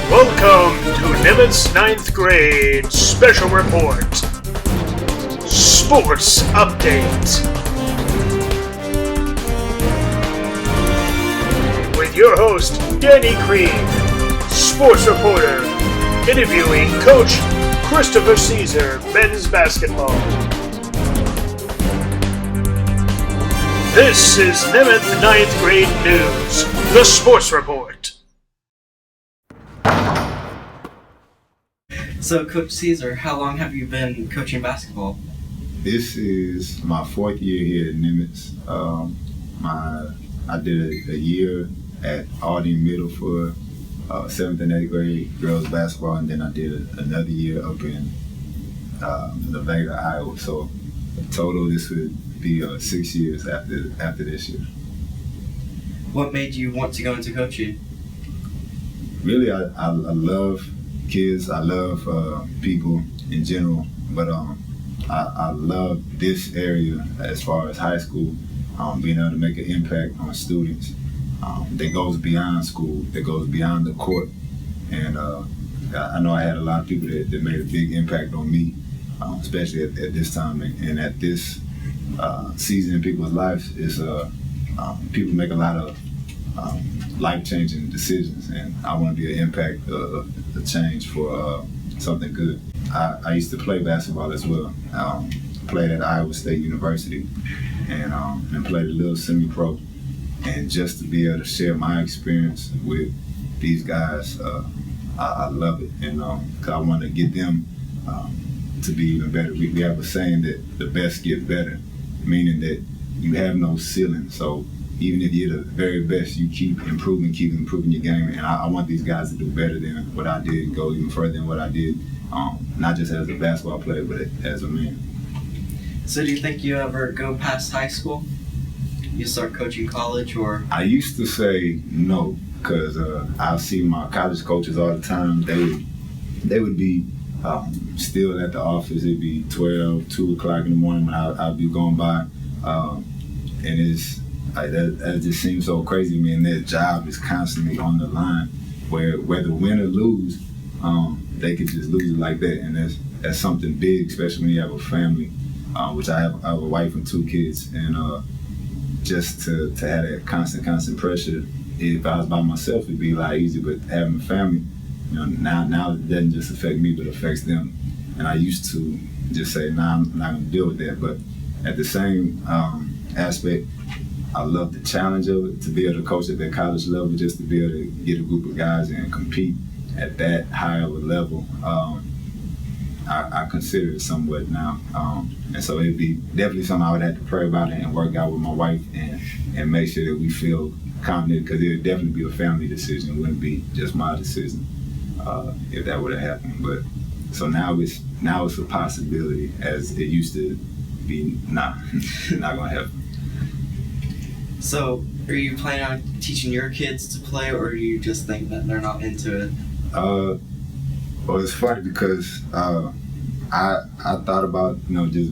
Welcome to Nimitz 9th grade special report. Sports update. With your host, Danny Creed, sports reporter, interviewing Coach Christopher Caesar, men's basketball. This is Nimitz 9th grade news, the sports report. So, Coach Caesar, how long have you been coaching basketball? This is my fourth year here at Nimitz. I did a year at Aldine Middle for 7th and 8th grade girls basketball, and then I did another year up in Nevada, Iowa. So, in total, this would be 6 years after this year. What made you want to go into coaching? Really, I love kids. I love people in general, but I love this area as far as high school, being able to make an impact on students that goes beyond school, that goes beyond the court. And I know I had a lot of people that made a big impact on me, especially at this time and at this season in people's lives. Is people make a lot of life-changing decisions, and I want to be an impact, a change for something good. I used to play basketball as well. Played at Iowa State University and played a little semi-pro. And just to be able to share my experience with these guys, I love it. And 'cause I want to get them to be even better. We have a saying that the best get better, meaning that you have no ceiling. So even if you're the very best, you keep improving your game. And I want these guys to do better than what I did, go even further than what I did, not just as a basketball player, but as a man. So do you think you ever go past high school? You start coaching college, or? I used to say no, because I see my college coaches all the time. They would be still at the office. It'd be 12, 2 o'clock in the morning when I'd be going by. And it's like that just seems so crazy to me, and their job is constantly on the line, where whether win or lose, they could just lose it like that. And that's something big, especially when you have a family, which I have a wife and 2 kids. And just to have that constant pressure, if I was by myself, it'd be a lot easier. But having a family, now it doesn't just affect me, but affects them. And I used to just say, nah, I'm not gonna deal with that. But at the same aspect, I love the challenge of it, to be able to coach at that college level, just to be able to get a group of guys and compete at that high of a level. I consider it somewhat now. And so it'd be definitely something I would have to pray about and work out with my wife and make sure that we feel confident, because it would definitely be a family decision. It wouldn't be just my decision if that would have happened. But so now it's a possibility, as it used to be not gonna happen. So are you planning on teaching your kids to play, or do you just think that they're not into it? Well, it's funny because I thought about just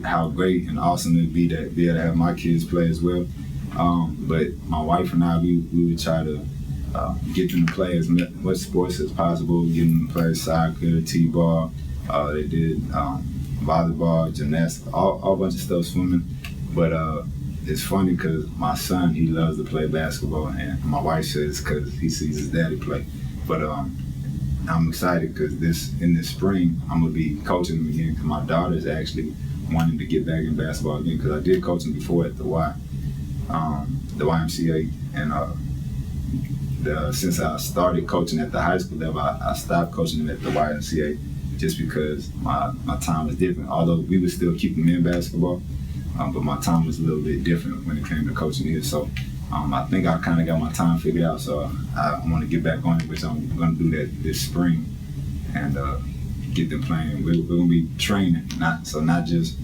how great and awesome it'd be to be able to have my kids play as well. But my wife and I, we would try to get them to play as much sports as possible. Get them to play soccer, t-ball. They did volleyball, gymnastics, all a bunch of stuff, swimming. But it's funny because my son, he loves to play basketball, and my wife says because he sees his daddy play. But I'm excited because in this spring, I'm going to be coaching him again, because my daughter's actually wanting to get back in basketball again, because I did coach him before at the YMCA. And since I started coaching at the high school level, I stopped coaching him at the YMCA just because my time was different. Although we would still keep him in basketball, but my time was a little bit different when it came to coaching here. So I think I kind of got my time figured out, so I want to get back on it, which I'm going to do that this spring and get them playing. We're going to be training, not just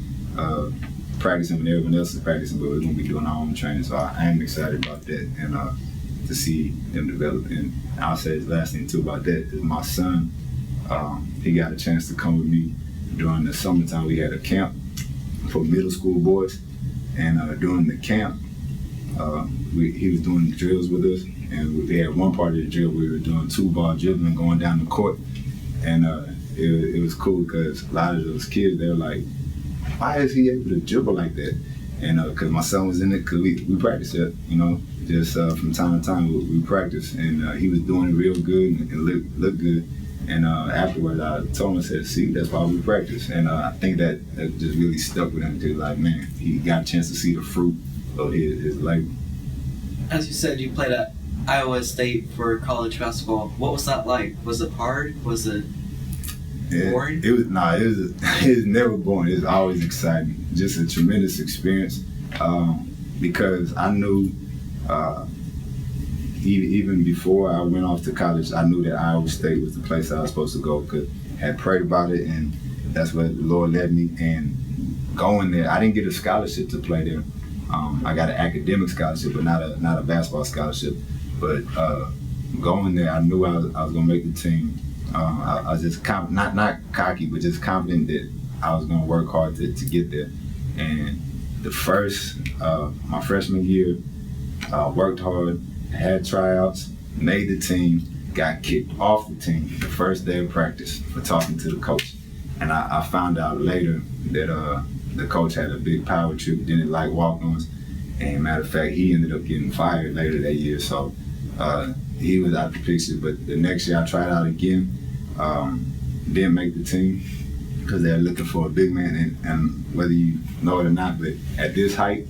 practicing when everyone else is practicing, but we're going to be doing our own training. So I am excited about that, and to see them develop. And I'll say this last thing too about that is my son, he got a chance to come with me during the summertime. We had a camp for middle school boys, and during the camp, he was doing the drills with us, and we had one part of the drill we were doing 2-ball dribbling going down the court, and it was cool because a lot of those kids, they were like, why is he able to dribble like that? And because my son was in it, because we practiced it, just from time to time we practiced, and he was doing it real good and looked good. And afterwards, I told him, I said, see, that's why we practice. And I think that just really stuck with him, because like, man, he got a chance to see the fruit of his labor. As you said, you played at Iowa State for college basketball. What was that like? Was it hard? Was it boring? It was never boring. It was always exciting. Just a tremendous experience, because I knew, even before I went off to college, I knew that Iowa State was the place I was supposed to go, because I had prayed about it, and that's where the Lord led me. And going there, I didn't get a scholarship to play there. I got an academic scholarship, but not a basketball scholarship. But going there, I knew I was going to make the team. I was just not cocky, but just confident that I was going to work hard to get there. And my freshman year, worked hard, had tryouts, made the team, got kicked off the team the first day of practice for talking to the coach. And I found out later that the coach had a big power trip, didn't like walk-ons. And matter of fact, he ended up getting fired later that year. So he was out the picture. But the next year I tried out again, didn't make the team because they were looking for a big man. And whether you know it or not, but at this height,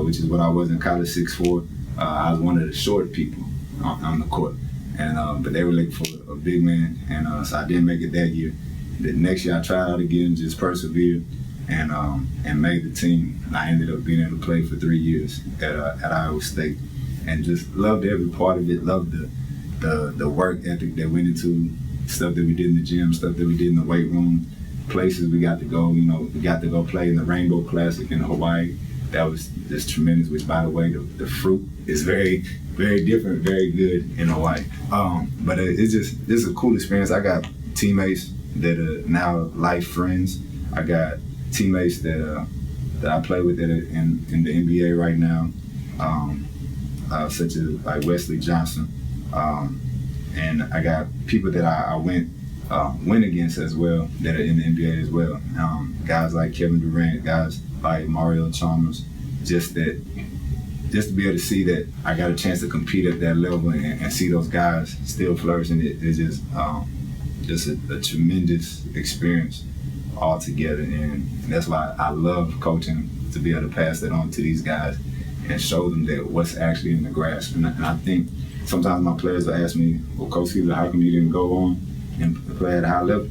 which is what I was in college, 6'4", I was one of the short people on the court, and but they were looking for a big man, and so I didn't make it that year. The next year I tried out again, just persevered, and made the team. And I ended up being able to play for 3 years at Iowa State, and just loved every part of it. Loved the work ethic that went into stuff that we did in the gym, stuff that we did in the weight room, places we got to go. We got to go play in the Rainbow Classic in Hawaii. That was just tremendous, which, by the way, the fruit is very, very different, very good in Hawaii. But it's just a cool experience. I got teammates that are now life friends. I got teammates that I play with that are in the NBA right now, such as like Wesley Johnson. And I got people that I went against as well that are in the NBA as well. Guys like Kevin Durant, guys like Mario Chalmers, just to be able to see that I got a chance to compete at that level and see those guys still flourishing. It's just a tremendous experience altogether, and that's why I love coaching, to be able to pass that on to these guys and show them that what's actually in the grasp. And I think sometimes my players will ask me, well, Coach Caesar, how come you didn't go on and play at a high level?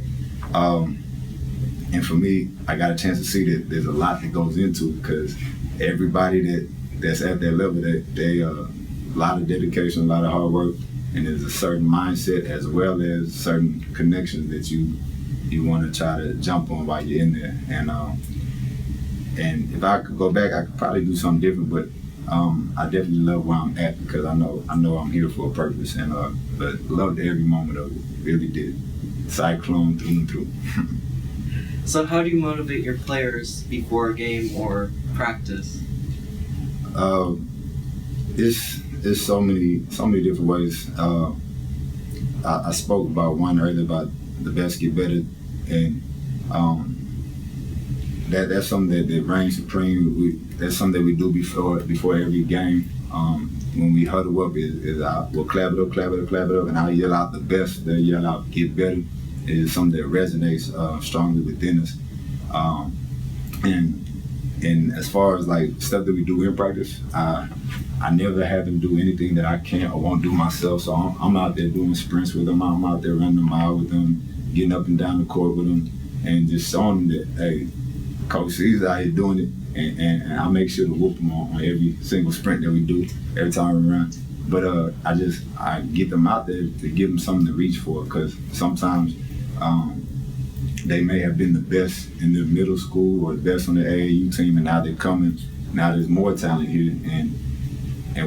And for me, I got a chance to see that there's a lot that goes into it, because everybody that's at that level, they a lot of dedication, a lot of hard work, and there's a certain mindset as well as certain connections that you want to try to jump on while you're in there. And if I could go back, I could probably do something different, but I definitely love where I'm at, because I know I'm here for a purpose, and but loved every moment of it, really did. Cyclone through and through. So how do you motivate your players before a game or practice? It's so many different ways. I spoke about one earlier about the best get better, and that's something that reigns supreme. That's something that we do before every game. When we huddle up, we'll clap it up, and I'll yell out the best. They'll yell out get better. It is something that resonates strongly within us. And as far as like stuff that we do in practice, I never have them do anything that I can't or won't do myself. So I'm out there doing sprints with them. I'm out there running a mile with them, getting up and down the court with them, and just showing them that, hey, Coach C's out here doing it, and I make sure to whoop them on every single sprint that we do, every time we run. But I get them out there to give them something to reach for, because sometimes they may have been the best in their middle school or the best on the AAU team, and now they're coming. Now there's more talent here, and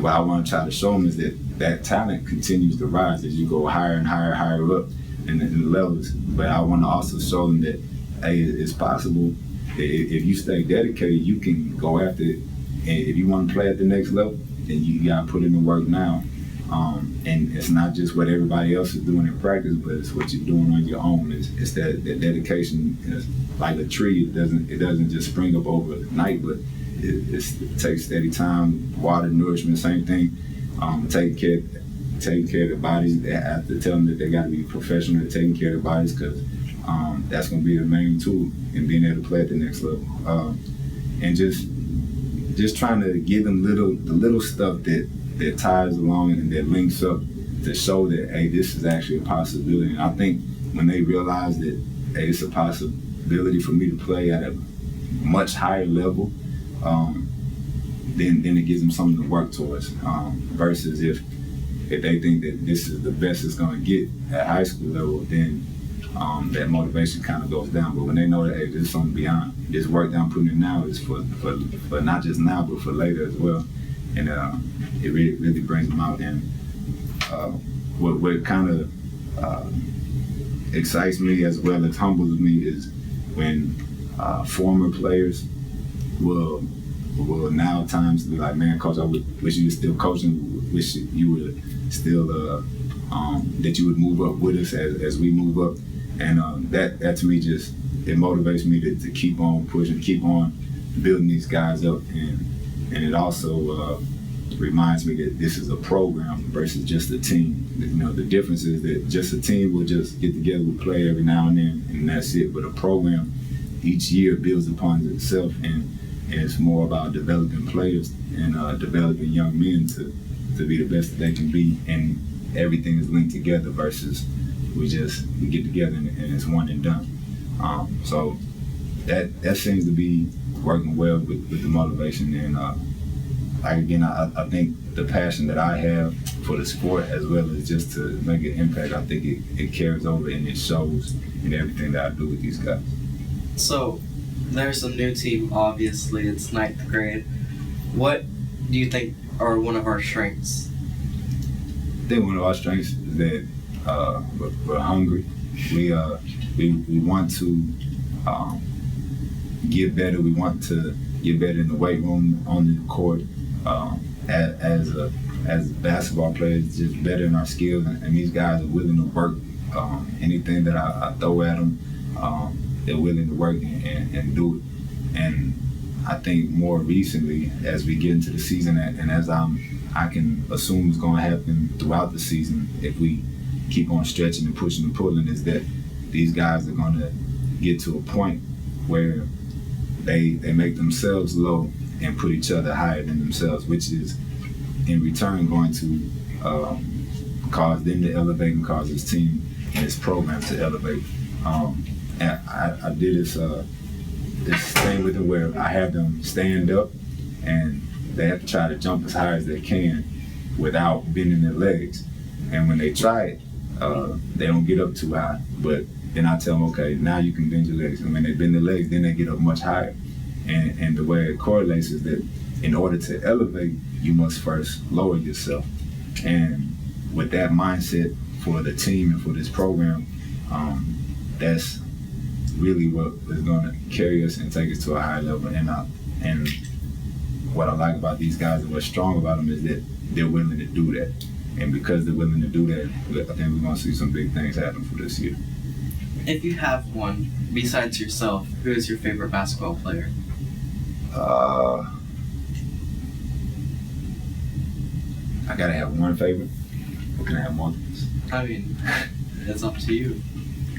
what I want to try to show them is that talent continues to rise as you go higher and higher up in the levels. But I want to also show them that, hey, it's possible. If you stay dedicated, you can go after it. And if you want to play at the next level, then you got to put in the work now. And it's not just what everybody else is doing in practice, but it's what you're doing on your own. It's that dedication. It's like a tree. It doesn't just spring up overnight, but it takes steady time, water, nourishment, same thing. Taking care of their bodies. I have to tell them that they got to be professional at taking care of their bodies, because that's going to be the main tool in being able to play at the next level. And just trying to give them the little stuff that ties along and that links up to show that, hey, this is actually a possibility. And I think when they realize that, hey, it's a possibility for me to play at a much higher level, then it gives them something to work towards. Versus if they think that this is the best it's going to get at high school level, then that motivation kind of goes down. But when they know that, hey, there's something beyond this work that I'm putting in now is for not just now, but for later as well. And it really brings them out. And what kind of excites me as well as humbles me is when former players will now times be like, man, coach, I wish you were still coaching, wish you would still that you would move up with us as we move up. And that to me just, it motivates me to keep on pushing, keep on building these guys up. And it also reminds me that this is a program versus just a team. You know, the difference is that just a team will just get together, we'll play every now and then, and that's it. But a program each year builds upon itself, and it's more about developing players and developing young men to be the best that they can be. And everything is linked together versus we get together and it's one and done. So that seems to be working well with the motivation. And I think the passion that I have for the sport as well as just to make an impact, I think it carries over and it shows in everything that I do with these guys. So there's a new team, obviously. It's 9th grade. What do you think are one of our strengths? I think one of our strengths is that we're hungry. We want to get better. We want to get better in the weight room, on the court. As basketball players, just better in our skills. And these guys are willing to work. Anything that I throw at them, they're willing to work and do it. And I think more recently, as we get into the season, and as I can assume is going to happen throughout the season, if we keep on stretching and pushing and pulling, is that these guys are going to get to a point where they make themselves low and put each other higher than themselves, which is in return going to cause them to elevate and cause this team and this program to elevate. And I did this thing with them where I have them stand up and they have to try to jump as high as they can without bending their legs. And when they try it, they don't get up too high. But then I tell them, okay, now you can bend your legs. And when they bend their legs, then they get up much higher. And the way it correlates is that in order to elevate, you must first lower yourself. And with that mindset for the team and for this program, that's really what is going to carry us and take us to a higher level. And what I like about these guys and what's strong about them is that they're willing to do that. And because they're willing to do that, I think we're going to see some big things happen for this year. If you have one, besides yourself, who is your favorite basketball player? I gotta have one favorite. Or can I have multiples? I mean, it's up to you.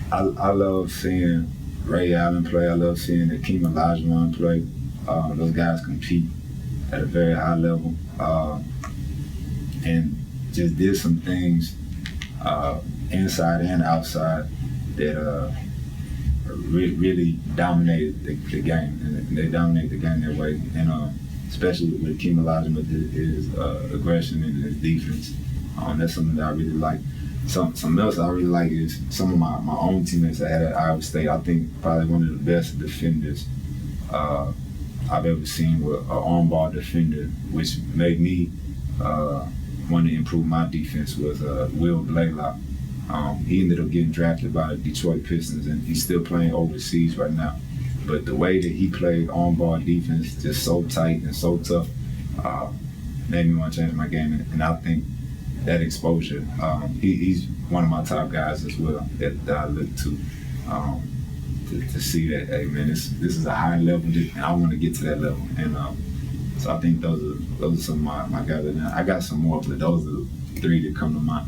I love seeing Ray Allen play. I love seeing Akeem Olajuwon play. Those guys compete at a very high level and just did some things inside and outside that really dominated the game. And they dominate the game that way. And especially with Akeem Olajuwon, with his aggression and his defense. That's something that I really like. Something else I really like is some of my own teammates I had at Iowa State. I think probably one of the best defenders I've ever seen with an on-ball defender, which made me want to improve my defense, was Will Blaylock. He ended up getting drafted by the Detroit Pistons, and he's still playing overseas right now. But the way that he played on-ball defense, just so tight and so tough, made me want to change my game. And I think that exposure. He's one of my top guys as well that I look to see that, hey man, this is a high level, and I want to get to that level. And so I think those are some of my guys. And I got some more, but those are the three that come to mind.